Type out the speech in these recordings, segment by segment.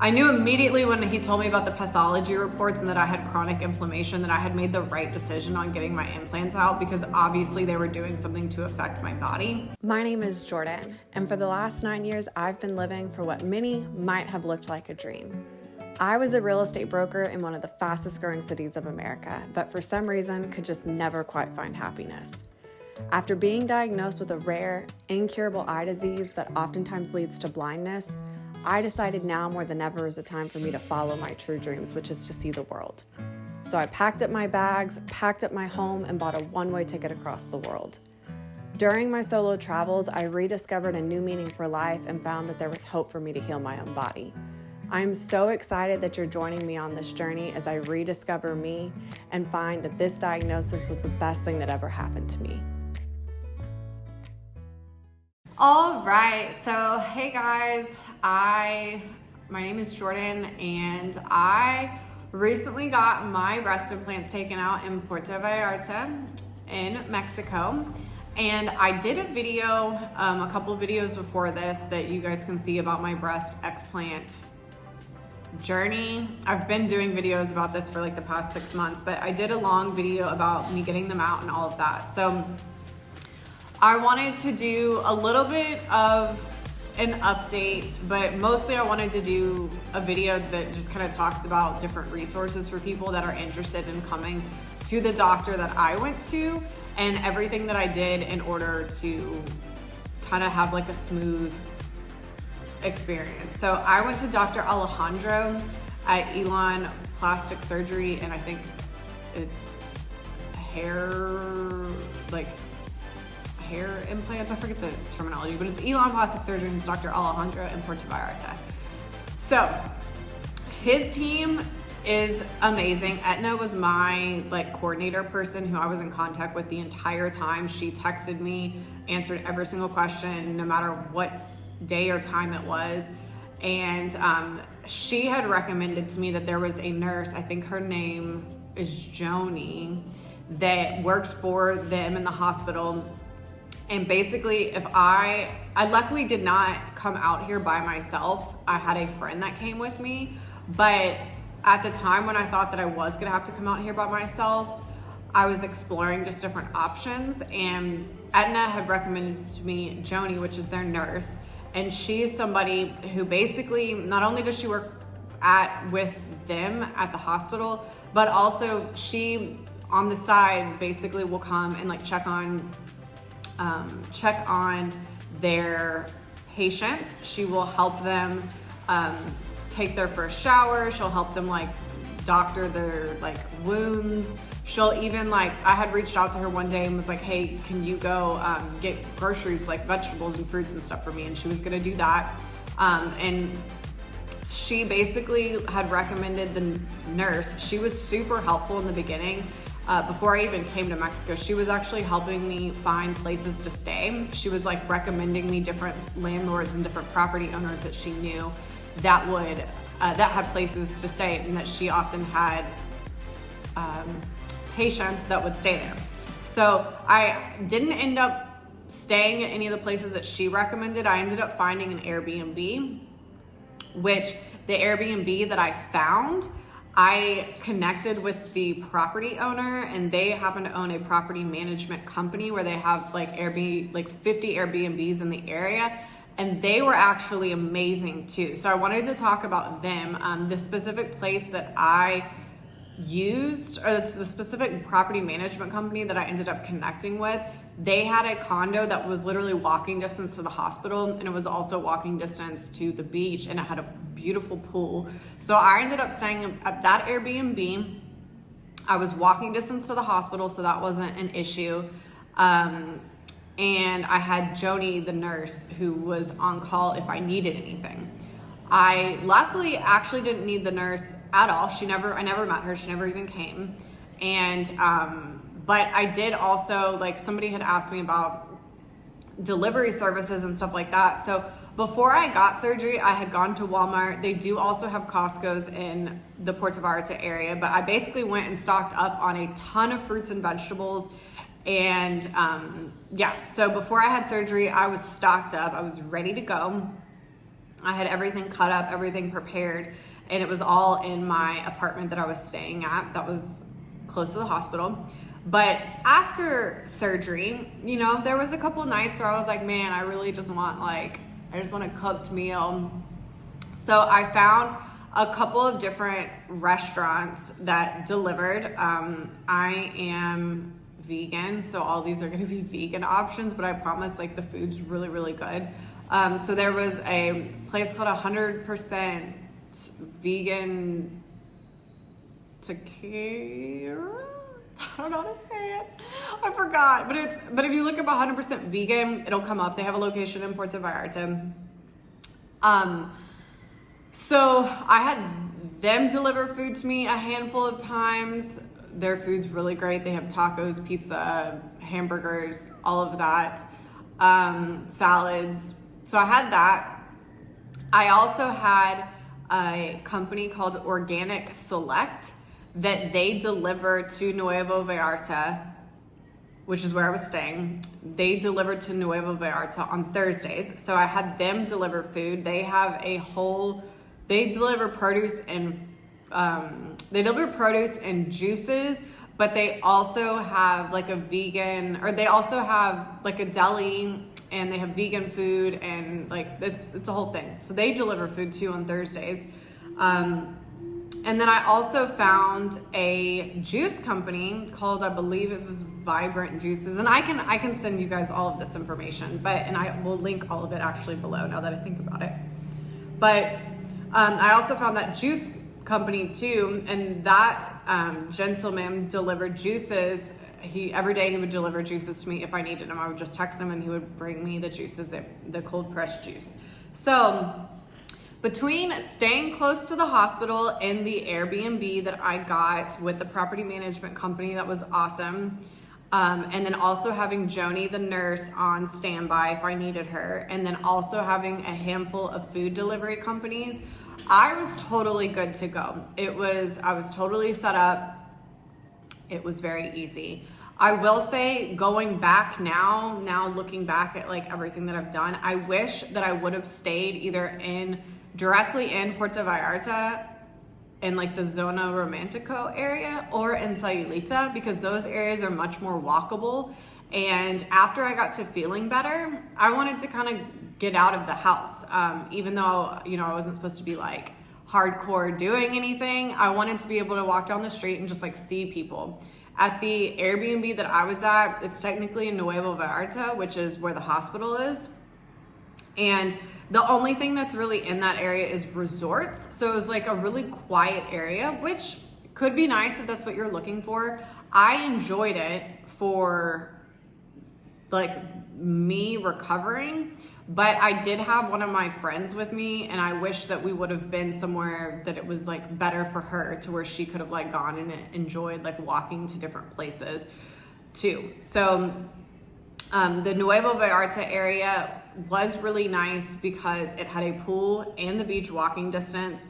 I knew immediately when he told me about the pathology reports and that I had chronic inflammation that I had made the right decision on getting my implants out, because obviously they were doing something to affect my body. My name is Jordan, and for the last 9 years, I've been living for what many might have looked like a dream. I was a real estate broker in one of the fastest growing cities of America, but for some reason could just never quite find happiness. After being diagnosed with a rare, incurable eye disease that oftentimes leads to blindness, I decided now more than ever is a time for me to follow my true dreams, which is to see the world. So I packed up my bags, packed up my home, and bought a one-way ticket across the world. During my solo travels, I rediscovered a new meaning for life and found that there was hope for me to heal my own body. I am so excited that you're joining me on this journey as I rediscover me and find that this diagnosis was the best thing that ever happened to me. All right, so hey guys, my name is Jordan, and I recently got my breast implants taken out in Puerto Vallarta in Mexico. And I did a video, a couple of videos before this that you guys can see about my breast explant journey. I've been doing videos about this for like the past 6 months, but I did a long video about me getting them out and all of that. So I wanted to do a little bit of an update, but mostly I wanted to do a video that just kind of talks about different resources for people that are interested in coming to the doctor that I went to and everything that I did in order to kind of have like a smooth experience. So I went to Dr. Alejandro at Elaen Plastic Surgery, and I think it's hair implants. I forget the terminology, but it's Elaen Plastic Surgery, and it's Dr. Alejandro in Puerto Vallarta. So his team is amazing. Etna was my coordinator person who I was in contact with the entire time. She texted me, answered every single question, no matter what day or time it was. And she had recommended to me that there was a nurse, I think her name is Joni, that works for them in the hospital. And basically, if I luckily did not come out here by myself. I had a friend that came with me, but at the time when I thought that I was gonna have to come out here by myself, I was exploring just different options, and Etna had recommended to me Joni, which is their nurse, and she's somebody who basically, not only does she work with them at the hospital, but also she on the side basically will come and check on their patients. She will help them take their first shower. She'll help them doctor their wounds. She'll even I had reached out to her one day and was like, hey, can you go get groceries, vegetables and fruits and stuff for me? And she was gonna do that. And she basically had recommended the nurse. She was super helpful in the beginning. Before I even came to Mexico, she was actually helping me find places to stay. She was recommending me different landlords and different property owners that she knew that would that had places to stay, and that she often had patients that would stay there. So I didn't end up staying at any of the places that she recommended. I ended up finding an Airbnb, which the Airbnb that I found, I connected with the property owner, and they happen to own a property management company where they have 50 Airbnbs in the area, and they were actually amazing too. So I wanted to talk about them. The specific place that I used, or it's the specific property management company that I ended up connecting with, they had a condo that was literally walking distance to the hospital, and it was also walking distance to the beach, and it had a beautiful pool. So I ended up staying at that Airbnb. I was walking distance to the hospital, so that wasn't an issue. And I had Joni, the nurse, who was on call if I needed anything. I luckily actually didn't need the nurse at all. I never met her. She never even came. And, but I did also, somebody had asked me about delivery services and stuff like that. So before I got surgery, I had gone to Walmart. They do also have Costco's in the Puerto Vallarta area, but I basically went and stocked up on a ton of fruits and vegetables. And so before I had surgery, I was stocked up. I was ready to go. I had everything cut up, everything prepared, and it was all in my apartment that I was staying at that was close to the hospital. But after surgery, you know, there was a couple nights where I was like, man, I really just want I just want a cooked meal. So I found a couple of different restaurants that delivered. I am vegan, so all these are going to be vegan options, but I promise like the food's really, really good. So there was a place called 100% Vegan Taqueria. I don't know how to say it. I forgot, but if you look up 100% vegan, it'll come up. They have a location in Puerto Vallarta. So I had them deliver food to me a handful of times. Their food's really great. They have tacos, pizza, hamburgers, all of that, salads. So I had that. I also had a company called Organic Select that they delivered to Nuevo Vallarta, which is where I was staying. They delivered to Nuevo Vallarta on Thursdays. So I had them deliver food. They have they deliver produce and juices, but they also have like a vegan, or they also have like a deli, and they have vegan food, and like it's a whole thing. So they deliver food too on Thursdays. And then I also found a juice company called, I believe it was Vibrant Juices. And I can send you guys all of this information, and I will link all of it actually below now that I think about it. But I also found that juice company too, and that gentleman delivered juices. Every day he would deliver juices to me if I needed them. I would just text him and he would bring me the juices, the cold pressed juice. So between staying close to the hospital and the Airbnb that I got with the property management company, that was awesome. And then also having Joni, the nurse, on standby if I needed her. And then also having a handful of food delivery companies, I was totally good to go. I was totally set up. It was very easy. I will say, going back now looking back at like everything that I've done, I wish that I would have stayed either directly in Puerto Vallarta in like the Zona Romántica area or in Sayulita, because those areas are much more walkable. And after I got to feeling better, I wanted to kind of get out of the house. Even though, you know, I wasn't supposed to be like hardcore doing anything, I wanted to be able to walk down the street and just like see people. At the Airbnb that I was at, it's technically in Nuevo Vallarta, which is where the hospital is. And the only thing that's really in that area is resorts. So it was like a really quiet area, which could be nice if that's what you're looking for. I enjoyed it for like me recovering, but I did have one of my friends with me, and I wish that we would have been somewhere that it was like better for her, to where she could have like gone and enjoyed like walking to different places too. So the Nuevo Vallarta area was really nice because it had a pool and the beach walking distance.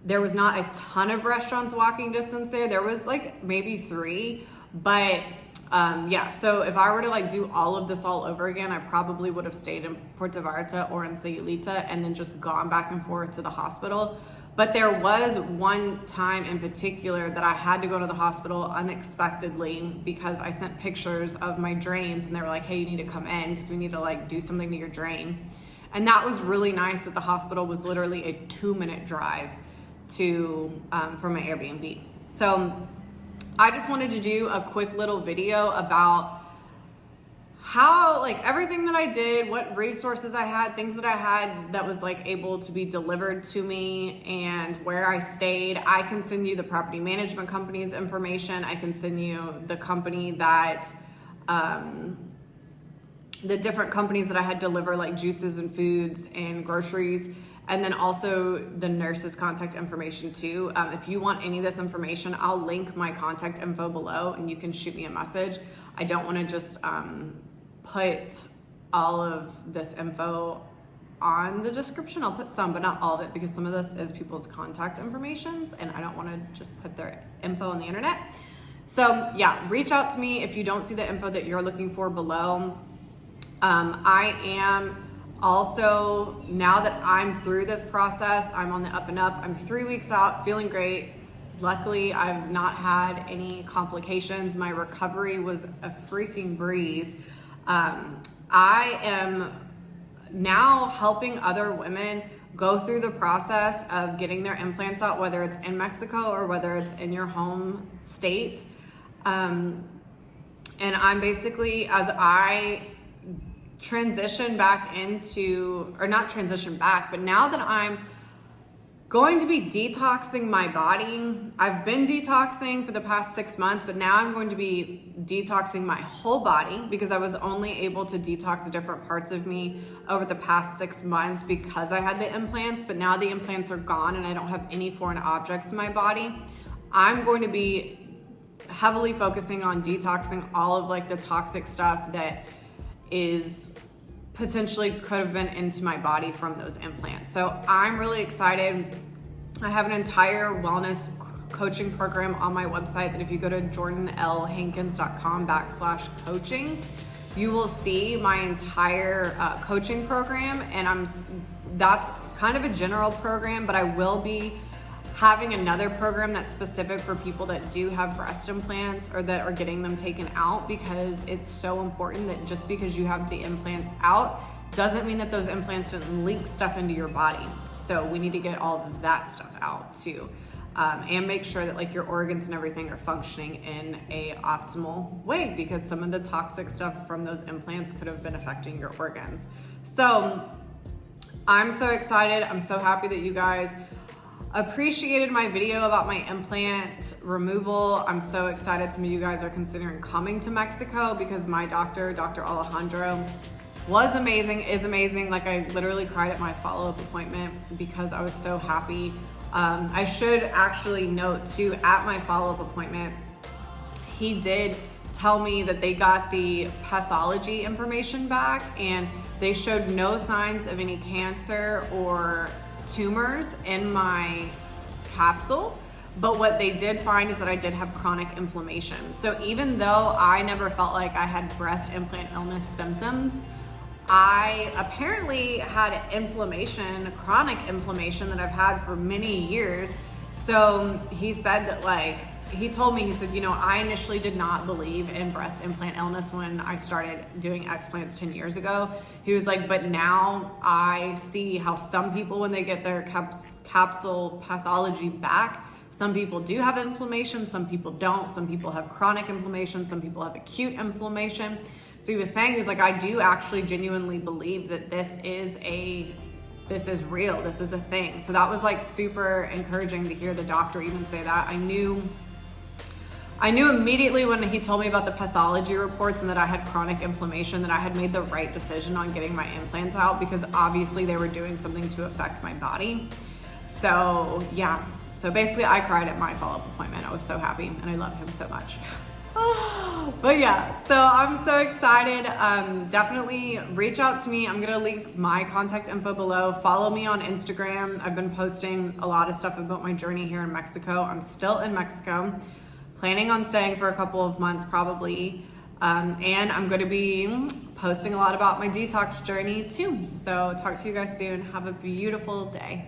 There was not a ton of restaurants walking distance there. There was like maybe 3, but yeah, so if I were to like do all of this all over again, I probably would have stayed in Puerto Vallarta or in Sayulita and then just gone back and forth to the hospital. But there was one time in particular that I had to go to the hospital unexpectedly because I sent pictures of my drains, and they were like, hey, you need to come in because we need to like do something to your drain. And that was really nice that the hospital was literally a 2-minute drive from my Airbnb. So I just wanted to do a quick little video about how, like, everything that I did, what resources I had, things that I had that was like able to be delivered to me, and where I stayed. I can send you the property management company's information. I can send you the company that, the different companies that I had deliver like juices and foods and groceries. And then also the nurse's contact information too. If you want any of this information, I'll link my contact info below and you can shoot me a message. I don't want to just put all of this info on the description. I'll put some, but not all of it, because some of this is people's contact informations and I don't want to just put their info on the internet. So yeah, reach out to me if you don't see the info that you're looking for below. I am also, now that I'm through this process, I'm on the up and up. I'm 3 weeks out, feeling great. Luckily, I've not had any complications. My recovery was a freaking breeze. I am now helping other women go through the process of getting their implants out, whether it's in Mexico or whether it's in your home state. And I'm basically, as I transition back into, or not transition back, but now that I'm going to be detoxing my body. I've been detoxing for the past 6 months, but now I'm going to be detoxing my whole body because I was only able to detox different parts of me over the past 6 months because I had the implants, but now the implants are gone and I don't have any foreign objects in my body. I'm going to be heavily focusing on detoxing all of like the toxic stuff that is potentially could have been into my body from those implants. So I'm really excited. I have an entire wellness coaching program on my website that if you go to jordanlhankins.com/coaching, you will see my entire coaching program. And that's kind of a general program, but I will be having another program that's specific for people that do have breast implants or that are getting them taken out, because it's so important that just because you have the implants out doesn't mean that those implants didn't leak stuff into your body. So we need to get all of that stuff out too, and make sure that like your organs and everything are functioning in a optimal way, because some of the toxic stuff from those implants could have been affecting your organs. So I'm so excited. I'm so happy that you guys appreciated my video about my implant removal. I'm so excited some of you guys are considering coming to Mexico, because my doctor, Dr. Alejandro, was amazing, is amazing. Like I literally cried at my follow-up appointment because I was so happy. I should actually note too, at my follow-up appointment, he did tell me that they got the pathology information back and they showed no signs of any cancer or tumors in my capsule, but what they did find is that I did have chronic inflammation. So even though I never felt like I had breast implant illness symptoms, I apparently had inflammation, chronic inflammation that I've had for many years. So he said that he told me, he said, I initially did not believe in breast implant illness when I started doing explants 10 years ago. He was like, but now I see how some people, when they get their capsule pathology back, some people do have inflammation, some people don't. Some people have chronic inflammation, some people have acute inflammation. So he was saying, he was like, I do actually genuinely believe that this is real, this is a thing. So that was like super encouraging to hear the doctor even say that. I knew immediately when he told me about the pathology reports and that I had chronic inflammation that I had made the right decision on getting my implants out, because obviously they were doing something to affect my body. So yeah, so basically I cried at my follow-up appointment. I was so happy and I love him so much. But yeah, so I'm so excited. Definitely reach out to me. I'm gonna link my contact info below. Follow me on Instagram. I've been posting a lot of stuff about my journey here in Mexico. I'm still in Mexico, planning on staying for a couple of months probably. And I'm gonna be posting a lot about my detox journey too. So talk to you guys soon. Have a beautiful day.